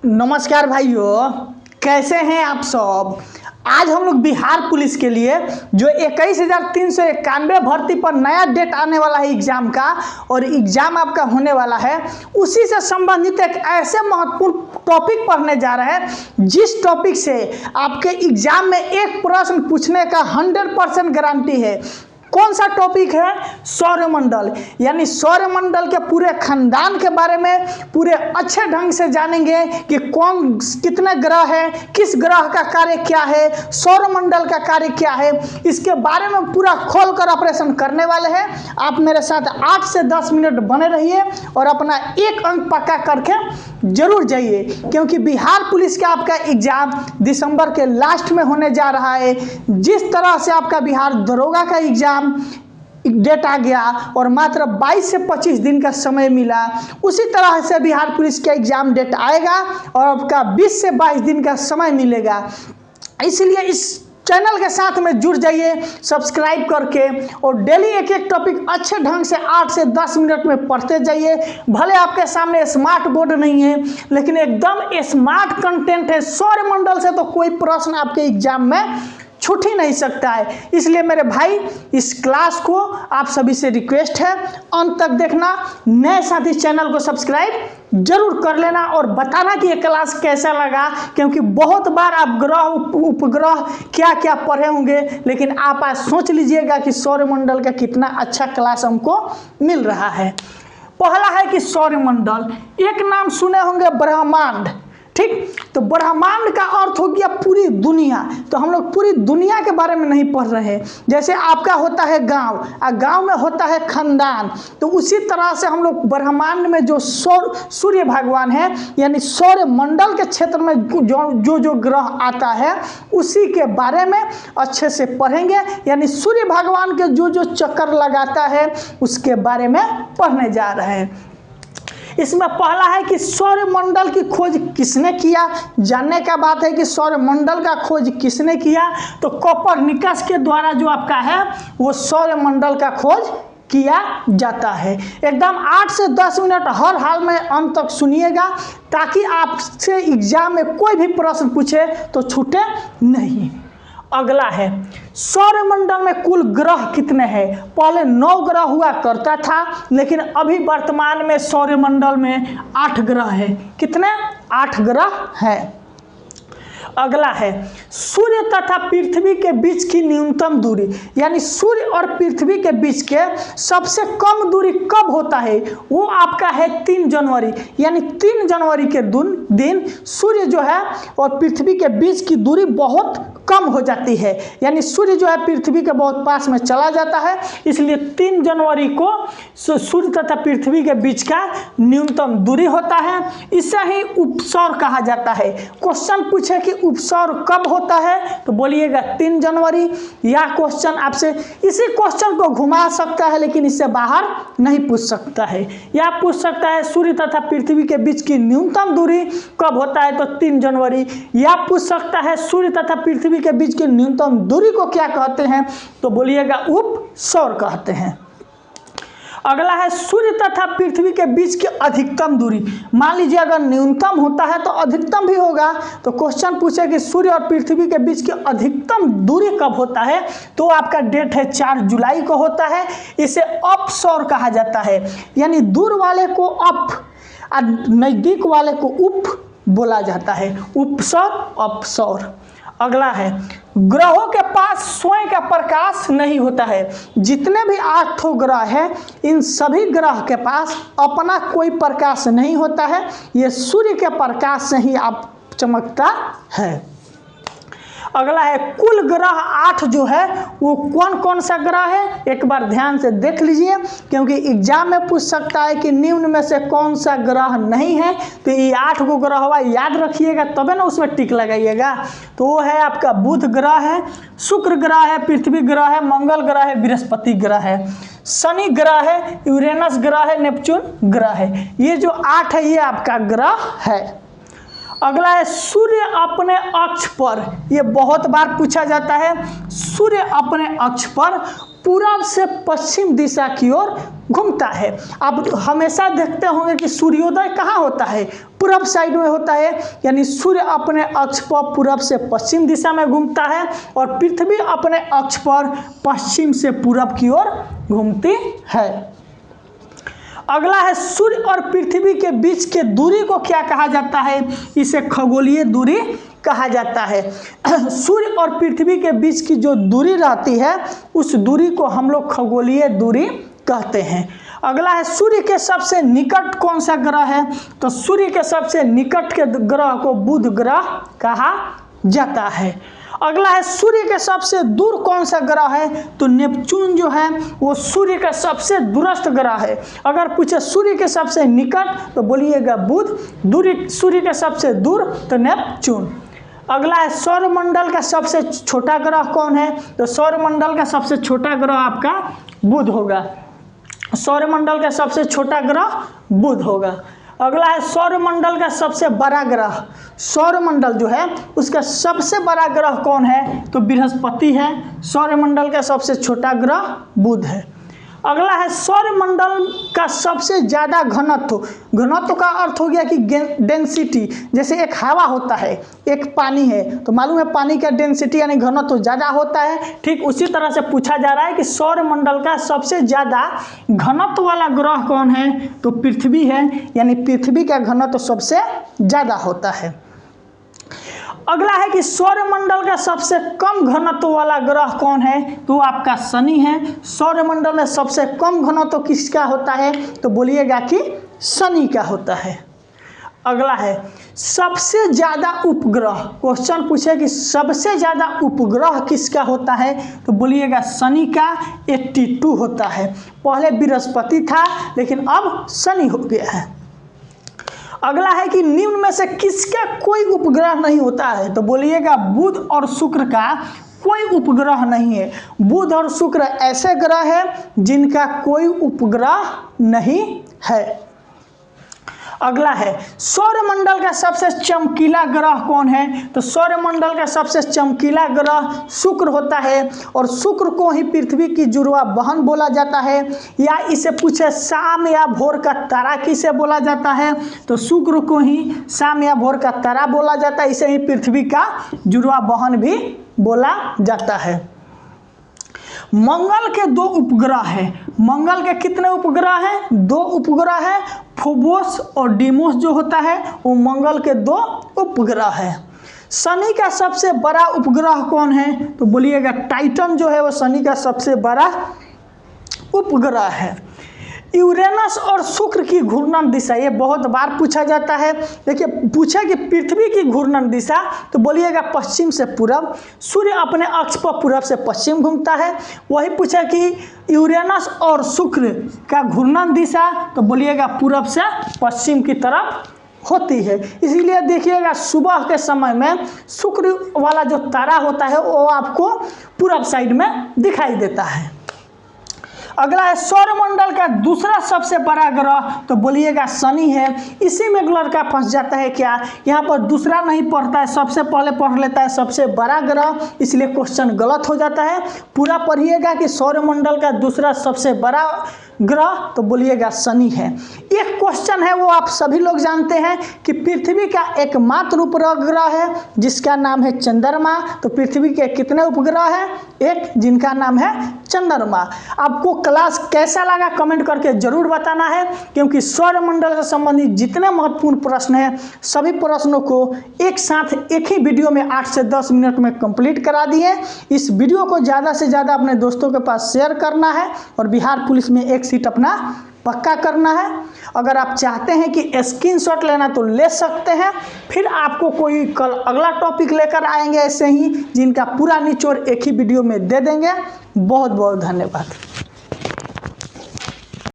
नमस्कार भाइयों, कैसे हैं आप सब। आज हम लोग बिहार पुलिस के लिए जो 21,391 भर्ती पर नया डेट आने वाला है एग्ज़ाम का, और एग्ज़ाम आपका होने वाला है, उसी से संबंधित एक ऐसे महत्वपूर्ण टॉपिक पढ़ने जा रहे हैं जिस टॉपिक से आपके एग्ज़ाम में एक प्रश्न पूछने का 100% गारंटी है। कौन सा टॉपिक है? सौरमंडल। यानी सौरमंडल के पूरे खानदान के बारे में पूरे अच्छे ढंग से जानेंगे कि कौन कितने ग्रह है, किस ग्रह का कार्य क्या है, सौरमंडल का कार्य क्या है, इसके बारे में पूरा खोलकर ऑपरेशन करने वाले हैं। आप मेरे साथ 8 से 10 मिनट बने रहिए और अपना एक अंक पक्का करके जरूर जाइए, क्योंकि बिहार पुलिस का आपका एग्जाम दिसंबर के लास्ट में होने जा रहा है। जिस तरह से आपका बिहार दरोगा का एग्जाम डेट आ गया और मात्र 22 से 25 दिन का समय मिला, उसी तरह से बिहार पुलिस का एग्जाम डेट आएगा और आपका 20 से 22 दिन का समय मिलेगा। इसलिए इस चैनल के साथ में जुड़ जाइए सब्सक्राइब करके, और डेली एक एक टॉपिक अच्छे ढंग से 8 से 10 मिनट में पढ़ते जाइए। भले आपके सामने स्मार्ट बोर्ड नहीं है, लेकिन एकदम स्मार्ट कंटेंट है। सौरमंडल से तो कोई प्रश्न आपके एग्जाम में छूट ही नहीं सकता है। इसलिए मेरे भाई, इस क्लास को आप सभी से रिक्वेस्ट है अंत तक देखना। नए साथी चैनल को सब्सक्राइब जरूर कर लेना और बताना कि ये क्लास कैसा लगा, क्योंकि बहुत बार आप ग्रह उपग्रह क्या क्या पढ़े होंगे, लेकिन आप आज सोच लीजिएगा कि सौरमंडल का कितना अच्छा क्लास हमको मिल रहा है। पहला है कि सौरमंडल, एक नाम सुने होंगे ब्रह्मांड। ठीक, तो ब्रह्मांड का अर्थ हो गया पूरी दुनिया। तो हम लोग पूरी दुनिया के बारे में नहीं पढ़ रहे हैं। जैसे आपका होता है गांव, और गांव में होता है खानदान, तो उसी तरह से हम लोग ब्रह्मांड में जो सूर्य भगवान है, यानी सौर मंडल के क्षेत्र में जो ग्रह आता है, उसी के बारे में अच्छे से पढ़ेंगे। यानी सूर्य भगवान के जो चक्कर लगाता है उसके बारे में पढ़ने जा रहे हैं। इसमें पहला है कि सौरमंडल की खोज किसने किया। जानने का बात है कि सौरमंडल का खोज किसने किया, तो कोपरनिकस के द्वारा जो आपका है वो सौरमंडल का खोज किया जाता है। एकदम 8 से 10 मिनट हर हाल में अंत तक सुनिएगा, ताकि आपसे एग्जाम में कोई भी प्रश्न पूछे तो छूटे नहीं। अगला है सौरमंडल में कुल ग्रह कितने हैं। पहले 9 ग्रह हुआ करता था, लेकिन अभी वर्तमान में सौरमंडल में 8 ग्रह हैं। कितने? 8 ग्रह हैं। अगला है सूर्य तथा पृथ्वी के बीच की न्यूनतम दूरी, यानी सूर्य और पृथ्वी के बीच के सबसे कम दूरी कब होता है, वो आपका है 3 जनवरी। यानी 3 जनवरी के दिन सूर्य जो है और पृथ्वी के बीच की दूरी बहुत कम हो जाती है। यानी सूर्य जो है पृथ्वी के बहुत पास में चला जाता है, इसलिए 3 जनवरी को सूर्य तथा पृथ्वी के बीच का न्यूनतम दूरी होता है। इसे ही उपसौर कहा जाता है। क्वेश्चन पूछे कि उपसौर कब होता है, तो बोलिएगा 3 जनवरी। या क्वेश्चन आपसे इसी क्वेश्चन को घुमा सकता है, लेकिन इससे बाहर नहीं पूछ सकता है। या पूछ सकता है सूर्य तथा पृथ्वी के बीच की न्यूनतम दूरी कब होता है, तो 3 जनवरी। या पूछ सकता है सूर्य तथा पृथ्वी के बीच की न्यूनतम दूरी को क्या कहते हैं, तो बोलिएगा उपसौर कहते हैं। अगला है सूर्य तथा पृथ्वी के बीच की अधिकतम दूरी। मान लीजिए अगर न्यूनतम होता है तो अधिकतम भी होगा, तो क्वेश्चन पूछे कि सूर्य और पृथ्वी के बीच की अधिकतम दूरी कब होता है, तो आपका डेट है 4 जुलाई को होता है। इसे अपसौर कहा जाता है। यानी दूर वाले को अप और नजदीक वाले को उप बोला जाता है। उपसौर, अपसौर। अगला है ग्रहों के पास स्वयं का प्रकाश नहीं होता है। जितने भी 8 ग्रह हैं, इन सभी ग्रह के पास अपना कोई प्रकाश नहीं होता है। ये सूर्य के प्रकाश से ही आप चमकता है। अगला है कुल ग्रह 8 जो है वो कौन कौन सा ग्रह है, एक बार ध्यान से देख लीजिए, क्योंकि एग्जाम में पूछ सकता है कि निम्न में से कौन सा ग्रह नहीं है। तो ये 8 गो ग्रह हुआ, याद रखिएगा, तबे ना उसमें टिक लगाइएगा। तो वो है आपका बुध ग्रह है, शुक्र ग्रह है, पृथ्वी ग्रह है, मंगल ग्रह है, बृहस्पति ग्रह है, शनि ग्रह है, यूरेनस ग्रह है, नेपच्यून ग्रह है। ये जो 8 है ये आपका ग्रह है। अगला है सूर्य अपने अक्ष पर। ये बहुत बार पूछा जाता है। सूर्य अपने अक्ष पर पूर्व से पश्चिम दिशा की ओर घूमता है। आप हमेशा देखते होंगे कि सूर्योदय कहाँ होता है, पूरब साइड में होता है, यानी सूर्य अपने अक्ष पर पूरब से पश्चिम दिशा में घूमता है और पृथ्वी अपने अक्ष पर पश्चिम से पूरब की ओर घूमती है। अगला है सूर्य और पृथ्वी के बीच के दूरी को क्या कहा जाता है, इसे खगोलीय दूरी कहा जाता है। सूर्य और पृथ्वी के बीच की जो दूरी रहती है उस दूरी को हम लोग खगोलीय दूरी कहते हैं। अगला है सूर्य के सबसे निकट कौन सा ग्रह है, तो सूर्य के सबसे निकट के ग्रह को बुध ग्रह कहा जाता है। अगला है सूर्य के सबसे दूर कौन सा ग्रह है, तो नेपच्यून जो है वो सूर्य का सबसे दूरस्थ ग्रह है। अगर पूछे सूर्य के सबसे निकट तो बोलिएगा बुध, दूरी सूर्य के सबसे दूर तो नेपच्यून। अगला है सौरमंडल का सबसे छोटा ग्रह कौन है, तो सौरमंडल का सबसे छोटा ग्रह आपका बुध होगा। सौरमंडल का सबसे छोटा ग्रह बुध होगा। अगला है सौरमंडल का सबसे बड़ा ग्रह, सौरमंडल जो है उसका सबसे बड़ा ग्रह कौन है, तो बृहस्पति है। सौरमंडल का सबसे छोटा ग्रह बुध है। अगला है सौरमंडल का सबसे ज़्यादा घनत्व, घनत्व का अर्थ हो गया कि डेंसिटी, जैसे एक हवा होता है एक पानी है तो मालूम है पानी का डेंसिटी यानी घनत्व ज़्यादा होता है, ठीक उसी तरह से पूछा जा रहा है कि सौरमंडल का सबसे ज़्यादा घनत्व वाला ग्रह कौन है, तो पृथ्वी है, यानी पृथ्वी का घनत्व सबसे ज़्यादा होता है। अगला है कि सौरमंडल का सबसे कम घनत्व वाला ग्रह कौन है, तो आपका शनि है। सौरमंडल में सबसे कम घनत्व किसका होता है, तो बोलिएगा कि शनि का होता है। अगला है सबसे ज़्यादा उपग्रह, क्वेश्चन पूछे कि सबसे ज़्यादा उपग्रह किसका होता है, तो बोलिएगा शनि का 82 होता है। पहले बृहस्पति था लेकिन अब शनि हो गया है। अगला है कि निम्न में से किसका कोई उपग्रह नहीं होता है, तो बोलिएगा बुध और शुक्र का कोई उपग्रह नहीं है। बुध और शुक्र ऐसे ग्रह हैं जिनका कोई उपग्रह नहीं है। अगला है सौरमंडल का सबसे चमकीला ग्रह कौन है, तो सौरमंडल का सबसे चमकीला ग्रह शुक्र होता है और शुक्र को ही पृथ्वी की जुड़वा बहन बोला जाता है। या इसे पूछे शाम या भोर का तारा किसे बोला जाता है, तो शुक्र को ही शाम या भोर का तारा बोला जाता है, इसे ही पृथ्वी का जुड़वा बहन भी बोला जाता है। मंगल के 2 उपग्रह हैं। मंगल के कितने उपग्रह हैं, 2 उपग्रह हैं। फोबोस और डीमोस जो होता है वो मंगल के 2 उपग्रह हैं। शनि का सबसे बड़ा उपग्रह कौन है, तो बोलिएगा टाइटन जो है वो शनि का सबसे बड़ा उपग्रह है। यूरेनस और शुक्र की घूर्णन दिशा, ये बहुत बार पूछा जाता है। देखिए पूछा कि पृथ्वी की घूर्णन दिशा, तो बोलिएगा पश्चिम से पूरब। सूर्य अपने अक्ष पर पूरब से पश्चिम घूमता है। वही पूछा कि यूरेनस और शुक्र का घूर्णन दिशा, तो बोलिएगा पूरब से पश्चिम की तरफ होती है। इसीलिए देखिएगा सुबह के समय में शुक्र वाला जो तारा होता है वो आपको पूरब साइड में दिखाई देता है। अगला है सौरमंडल का दूसरा सबसे बड़ा ग्रह, तो बोलिएगा शनि है। इसी में लड़का फंस जाता है क्या, यहाँ पर दूसरा नहीं पढ़ता है, सबसे पहले पढ़ लेता है सबसे बड़ा ग्रह, इसलिए क्वेश्चन गलत हो जाता है। पूरा पढ़िएगा कि सौरमंडल का दूसरा सबसे बड़ा ग्रह, तो बोलिएगा शनि है। एक क्वेश्चन है वो आप सभी लोग जानते हैं कि पृथ्वी का एकमात्र उपग्रह है जिसका नाम है चंद्रमा। तो पृथ्वी के कितने उपग्रह हैं, एक, जिनका नाम है चंद्रमा। आपको क्लास कैसा लगा कमेंट करके जरूर बताना है, क्योंकि सौरमंडल से संबंधित जितने महत्वपूर्ण प्रश्न हैं सभी प्रश्नों को एक साथ एक ही वीडियो में 8 से 10 मिनट में कंप्लीट करा दिए। इस वीडियो को ज़्यादा से ज़्यादा अपने दोस्तों के पास शेयर करना है और बिहार पुलिस में एक सीट अपना पक्का करना है। अगर आप चाहते हैं कि स्क्रीनशॉट लेना तो ले सकते हैं, फिर आपको कोई कल अगला टॉपिक लेकर आएंगे ऐसे ही जिनका पूरा निचोड़ एक ही वीडियो में दे देंगे। बहुत बहुत धन्यवाद।